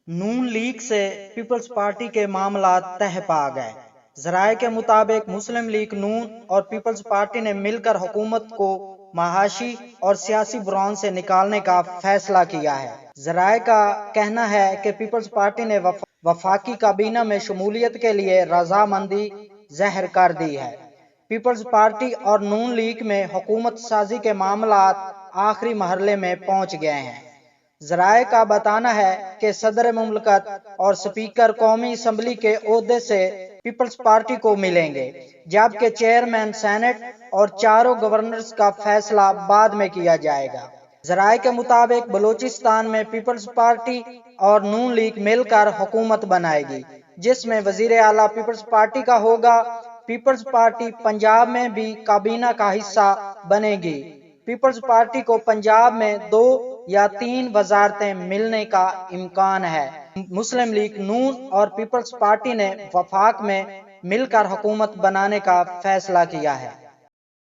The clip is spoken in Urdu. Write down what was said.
نون لیگ سے پیپلز پارٹی کے معاملات تہہ پا گئے۔ ذرائع کے مطابق مسلم لیگ نون اور پیپلز پارٹی نے مل کر حکومت کو معاشی اور سیاسی بحران سے نکالنے کا فیصلہ کیا ہے۔ ذرائع کا کہنا ہے کہ پیپلز پارٹی نے وفاقی کابینہ میں شمولیت کے لیے رضامندی ظاہر کر دی ہے۔ پیپلز پارٹی اور نون لیگ میں حکومت سازی کے معاملات آخری مرحلے میں پہنچ گئے ہیں۔ ذرائع کا بتانا ہے کہ صدر مملکت اور اسپیکر قومی اسمبلی کے عہدے سے پیپلز پارٹی کو ملیں گے، جبکہ چیئرمین سینٹ اور چاروں گورنرز کا فیصلہ بعد میں کیا جائے گا۔ ذرائع کے مطابق بلوچستان میں پیپلز پارٹی اور نون لیگ مل کر حکومت بنائے گی، جس میں وزیر اعلیٰ پیپلز پارٹی کا ہوگا۔ پیپلز پارٹی پنجاب میں بھی کابینہ کا حصہ بنے گی۔ پیپلز پارٹی کو پنجاب میں 2 یا 3 وزارتیں ملنے کا امکان ہے۔ مسلم لیگ نون اور پیپلز پارٹی نے وفاق میں مل کر حکومت بنانے کا فیصلہ کیا ہے۔